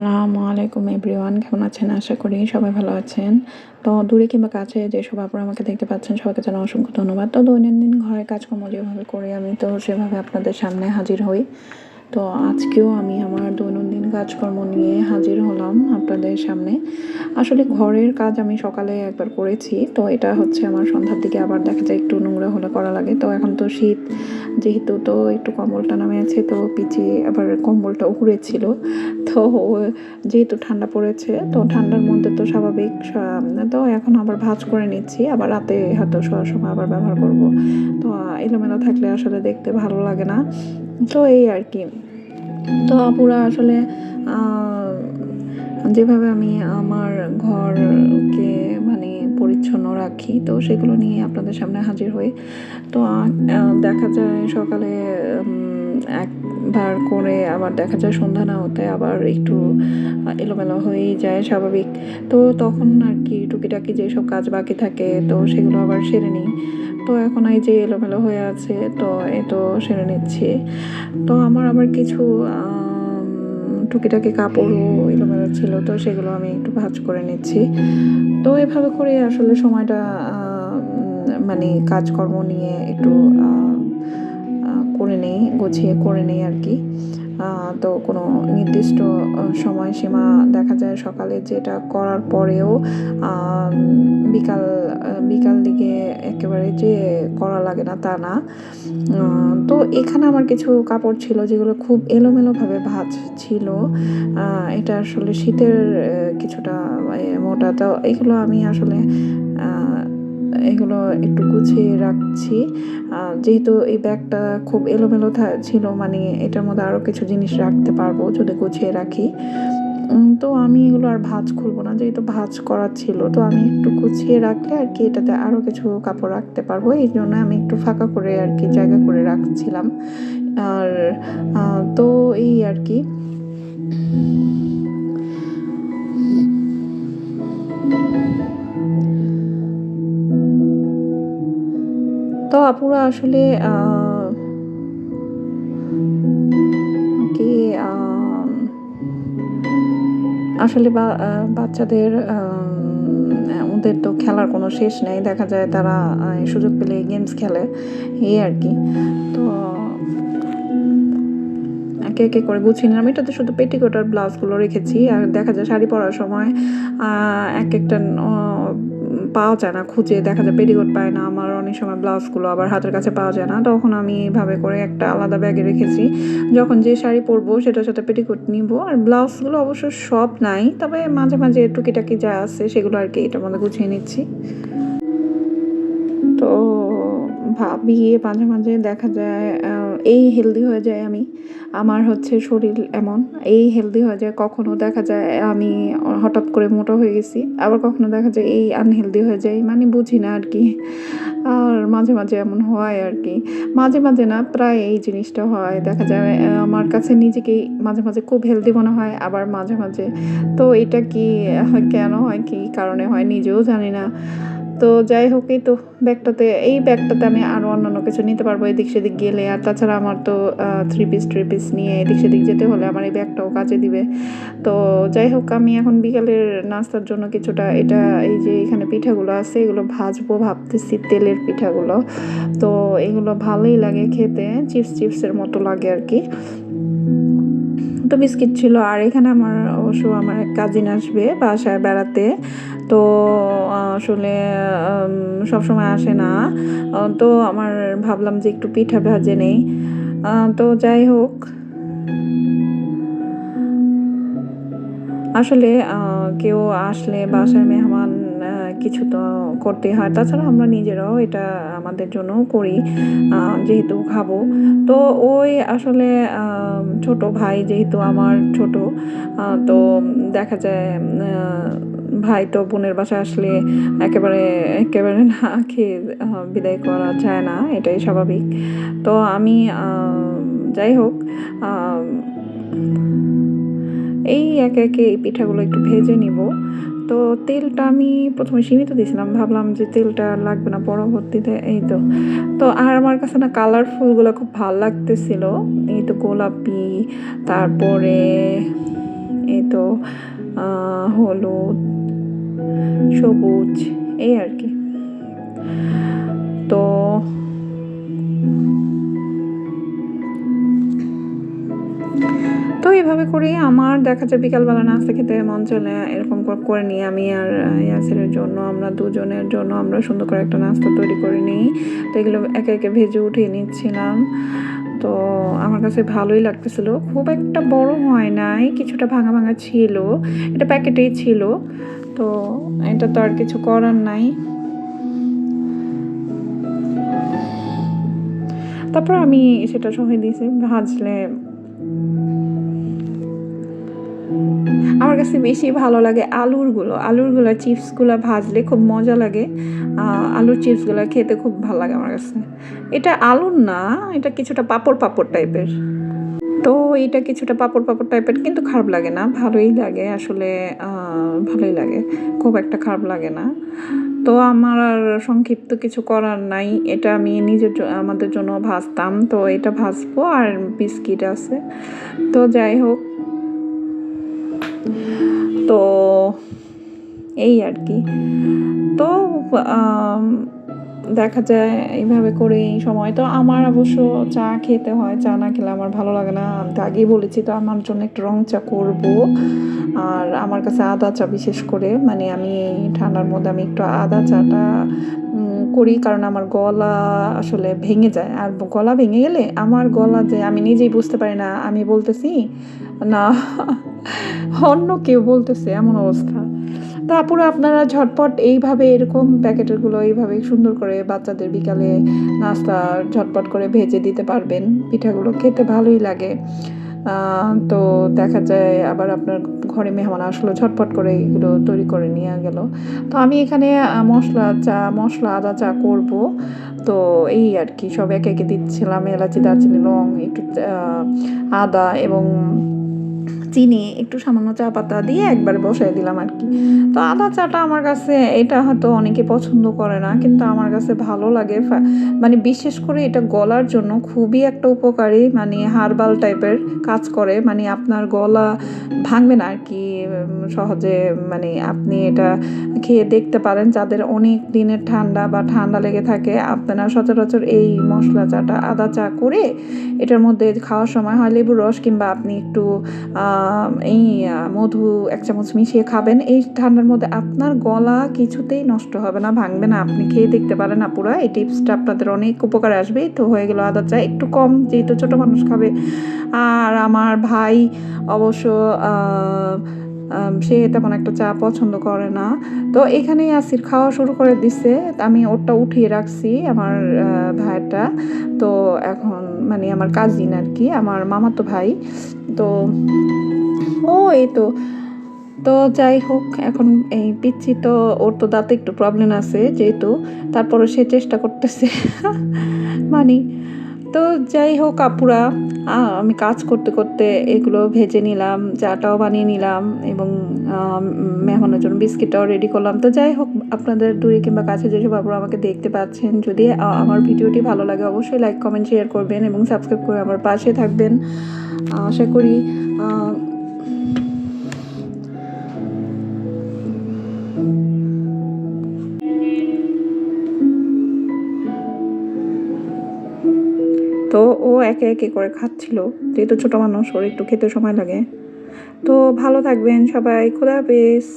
আসসালামু আলাইকুম এভরিওয়ান, কেমন আছেন? আশা করি সবাই ভালো আছেন। তো দূরে কিংবা কাছে যেসব আপনারা আমাকে দেখতে পাচ্ছেন সবাইকে জানাই অসংখ্য ধন্যবাদ। তো দৈনন্দিন ঘরের কাজকর্ম যেভাবে করি আমি তো সেভাবে আপনাদের সামনে হাজির হই। তো আজকেও আমি আমার দৈনন্দিন কাজকর্ম নিয়ে হাজির হলাম আপনাদের সামনে। আসলে ঘরের কাজ আমি সকালে একবার করেছি, তো এটা হচ্ছে আমার সন্ধ্যার দিকে আবার দেখা যায় একটু নোংরা হলে করা লাগে। তো এখন তো শীত যেহেতু, তো একটু কম্বলটা নামে আছে, তো পিছিয়ে আবার কম্বলটা উড়েছিল। তো যেহেতু ঠান্ডা পড়েছে, তো ঠান্ডার মধ্যে তো স্বাভাবিক তো এখন আবার ভাঁজ করে নিচ্ছি, আবার রাতে হয়তো শোয়ার সময় আবার ব্যবহার করব। তো এলোমেলো থাকলে আসলে দেখতে ভালো লাগে না। তো এই আর কি। তো আপুরা আসলে যেভাবে আমি আমার ঘরকে মানে পরিচ্ছন্ন রাখি, তো সেগুলো নিয়ে আপনাদের সামনে হাজির হই। তো দেখা যায় সকালে একবার করে, আবার দেখা যায় সন্ধ্যা না হতে আবার একটু এলোমেলো হয়েই যায়, স্বাভাবিক। তো তখন আর কি টুকিটাকি যেসব কাজ বাকি থাকে তো সেগুলো আবার সেরে নিই। তো এখন এই যে এলোমেলো হয়ে আছে, তো এই তো সেরে নিচ্ছি। তো আমার আবার কিছু টুকিটাকি কাপড়ও এলোমেলো ছিল, তো সেগুলো আমি একটু ভাঁজ করে নিচ্ছি। তো এভাবে করে আসলে সময়টা মানে কাজকর্ম নিয়ে একটু করে নেই, গুছিয়ে করে নেই আর কি। তো কোনো নির্দিষ্ট সময়সীমা দেখা যায় সকালে যেটা করার পরেও বিকাল বিকাল দিকে একেবারে যে করা লাগে না তা না। তো এখানে আমার কিছু কাপড় ছিল যেগুলো খুব এলোমেলোভাবে ভাঁজ ছিল। এটা আসলে শীতের কিছুটা মোটা, তো এগুলো আমি আসলে এগুলো একটু গুছিয়ে রাখছি। যেহেতু এই ব্যাগটা খুব এলোমেলো ছিল, মানে এটার মধ্যে আরও কিছু জিনিস রাখতে পারবো যদি গুছিয়ে রাখি। তো আমি এগুলো আর ভাঁজ খুলবো না, যেহেতু ভাঁজ করা ছিল, তো আমি একটু গুছিয়ে রাখলে আর কি এটাতে আরও কিছু কাপড় রাখতে পারবো। এই জন্য আমি একটু ফাঁকা করে আর কি জায়গা করে রাখছিলাম। আর তো এই আর কি। তো আপুরা আসলে কি আসলে বাচ্চাদের ওদের তো খেলার কোনো শেষ নেই। দেখা যায় তারা সুযোগ পেলে গেমস খেলে, এই আর কি। তো একে একে করে গুছিয়ে নিলাম। এটাতে শুধু পেটিকোট আর ব্লাউজগুলো রেখেছি। আর দেখা যায় শাড়ি পরার সময় এক একটা পাওয়া যায় না, খুঁজে দেখা যায় পেটিকোট পায় না। আমার অনেক সময় ব্লাউজগুলো আবার হাতের কাছে পাওয়া যায় না, তখন আমি এইভাবে করে একটা আলাদা ব্যাগে রেখেছি। যখন যে শাড়ি পরবো সেটার সাথে পেটিকোট নিব। আর ব্লাউজগুলো অবশ্য সব নাই, তবে মাঝে মাঝে টুকিটাকি যা আছে সেগুলো আর কি এটার মধ্যে গুছিয়ে নিচ্ছি। তো ভাবি মাঝে মাঝে দেখা যায় এই হেলদি হয়ে যায় আমি, আমার হচ্ছে শরীর এমন, এই হেলদি হয়ে যায়। কখনো দেখা যায় আমি হঠাৎ করে মোটা হয়ে গেছি, আবার কখনো দেখা যায় এই আনহেলদি হয়ে যায়, মানে বুঝি না আর কি। আর মাঝে মাঝে এমন হয় আর কি, মাঝে মাঝে না প্রায় এই জিনিসটা হয়। দেখা যায় আমার কাছে নিজেকেই মাঝে মাঝে খুব হেলদি মনে হয়, আবার মাঝে মাঝে তো এটা কি কেন হয়, কি কারণে হয় নিজেও জানি না। তো যাই হোক, এই ব্যাগটাতে আমি আরও অন্যান্য কিছু নিতে পারবো এদিক সেদিক গেলে। আর তাছাড়া আমার তো থ্রি পিস নিয়ে এদিক সেদিক যেতে হলে আমার এই ব্যাগটাও কাজে দিবে। তো যাই হোক, আমি এখন বিকালের নাস্তার জন্য কিছুটা এই যে এখানে পিঠাগুলো আছে এগুলো ভাজবো ভাবতেছি, তেলের পিঠাগুলো। তো এগুলো ভালোই লাগে খেতে, চিপসের মতো লাগে আর কি। তো বিস্কিট ছিল। আর এখানে আমার এক কাজিন আসবে বাসায় বেড়াতে। তো আসলে সবসময় আসে না। তো ভাবলাম যে একটু পিঠা ভেজে নেই। তো যাই হোক, আসলে কেউ আসলে বাসায় মেহমান কিছু তো করতেই হয়। তাছাড়া আমরা নিজেরাও এটা আমাদের জন্যও করি, যেহেতু খাবো। তো ওই আসলে ছোট ভাই যেহেতু আমার ছোট, তো দেখা যায় ভাই তো বোনের বাসায় আসলে একেবারে একেবারে না খেয়ে বিদায় করা যায় না, এটাই স্বাভাবিক। তো আমি যাই হোক, এই একে একে এই পিঠাগুলো একটু ভেজে নিব। তো তেলটা আমি প্রথমে সীমিত দিয়েছিলাম, ভাবলাম যে তেলটা লাগবে না পরবর্তীতে। এই তো তো আর আমার কাছে না কালারফুলগুলো খুব ভালো লাগতেছিল। এই তো গোলাপি, তারপরে এই তো হলুদ, সবুজ, এই আর কি। তো তো এভাবে করেই আমার দেখা যায় বিকালবেলা নাস্তা খেতে মন চলে, এরকম করে নিই আমি আর ইয়াসিরের জন্য, আমরা দুজনের জন্য আমরা সুন্দর করে একটা নাস্তা তৈরি করে নিই। তো এগুলো একে একে ভেজে উঠিয়ে নিচ্ছিলাম। তো আমার কাছে ভালোই লাগতেছিল, খুব একটা বড় হয় নাই, কিছুটা ভাঙা ভাঙা ছিল, এটা প্যাকেটেই ছিল। তো এটা তো আর কিছু করার নাই। তারপর আমি সেটা সহে দিয়েছি ভাজলে। আমার কাছে বেশি ভালো লাগে আলুরগুলো চিপসগুলো ভাজলে খুব মজা লাগে। আলুর চিপসগুলো খেতে খুব ভালো লাগে আমার কাছে। এটা আলুর না, এটা কিছুটা পাঁপড় পাঁপড় টাইপের। তো এটা কিছুটা পাঁপড় পাঁপড় টাইপের, কিন্তু খারাপ লাগে না, ভালোই লাগে আসলে, ভালোই লাগে, খুব একটা খারাপ লাগে না। তো আমার আর সংক্ষিপ্ত কিছু করার নাই, এটা আমি আমাদের জন্য ভাজতাম, তো এটা ভাজবো আর বিস্কিট আছে। তো যাই হোক, তো এই আর কি। তো দেখা যায় এইভাবে করেই সময়। তো আমার অবশ্য চা খেতে হয়, চা না খেলে আমার ভালো লাগে না, আমি তো আগেই বলেছি। তো আমার জন্য একটু রং চা করব, আর আমার কাছে আদা চা বিশেষ করে, মানে আমি এই ঠান্ডার মধ্যে আমি একটু আদা চাটা করি, কারণ আমার গলা আসলে ভেঙে যায়, আর গলা ভেঙে গেলে আমার গলা যে আমি নিজেই বুঝতে পারি না আমি বলতেছি না অন্য কেউ বলতেছে, এমন অবস্থা। তারপরে আপনারা ঝটপট এইভাবে এরকম প্যাকেটেরগুলো এইভাবে সুন্দর করে বাচ্চাদের বিকালে নাস্তা ঝটপট করে ভেজে দিতে পারবেন। পিঠাগুলো খেতে ভালোই লাগে। তো দেখা যায় আবার আপনার ঘরে মেহমান আসলো, ঝটপট করে এগুলো তৈরি করে নিয়ে গেল। তো আমি এখানে মশলা আদা চা করব। তো এই আর কি, সব একে একে দিচ্ছিলাম, এলাচি, দারচিনি, লং, একটু আদা এবং চিনি, একটু সামান্য চা পাতা দিয়ে একবার বসাই দিলাম আর কি। তো আদা চাটা আমার কাছে, এটা হয়তো অনেকে পছন্দ করে না, কিন্তু আমার কাছে ভালো লাগে। মানে বিশেষ করে এটা গলার জন্য খুবই একটা উপকারী, মানে হার্বাল টাইপের কাজ করে, মানে আপনার গলা ভাঙবে না আর কি সহজে। মানে আপনি এটা খেয়ে দেখতে পারেন, যাদের অনেক দিনের ঠান্ডা লেগে থাকে, আপনারা সচরাচর এই মশলা চাটা আদা চা করে এটার মধ্যে খাওয়ার সময় হয় লেবুর রস, কিংবা আপনি একটু এই মধু 1 চামচ মিশিয়ে খাবেন। এই ঠান্ডার মধ্যে আপনার গলা কিছুতেই নষ্ট হবে না, ভাঙবে না। আপনি খেয়ে দেখতে পারেন আপুরা, এই টিপসটা আপনাদের অনেক উপকারে আসবে। তো হয়ে গেল আদা চা, একটু কম যেহেতু ছোটো মানুষ খাবে। আর আমার ভাই অবশ্য সে তেমন একটা চা পছন্দ করে না। তো এখানেই আসির খাওয়া শুরু করে দিচ্ছে, আমি ওরটা উঠিয়ে রাখছি, আমার ভাইটা। তো এখন মানে আমার কাজিন আর কি, আমার মামাতো ভাই। তো এই তো যাই হোক, এখন এই পিচ্ছি তো, ওর তো দাঁতে একটু প্রবলেম আছে যেহেতু, তারপরে সে চেষ্টা করতেছে মানে। তো যাই হোক আপুরা, আমি কাজ করতে করতে এগুলো ভেজে নিলাম, চাটাও বানিয়ে নিলাম, এবং মেহমানের জন্য বিস্কিটটাও রেডি করলাম। তো যাই হোক, আপনাদের দূরে কিংবা কাছে যেসব আপুরা আমাকে দেখতে পাচ্ছেন, যদি আমার ভিডিওটি ভালো লাগে অবশ্যই লাইক, কমেন্ট, শেয়ার করবেন এবং সাবস্ক্রাইব করে আমার পাশে থাকবেন। আশা করি তো ও একে একে করে খাচ্ছিল, যেহেতু ছোটো মানুষ, ওর একটু খেতে সময় লাগে। তো ভালো থাকবেন সবাই, খোদা হাফেজ।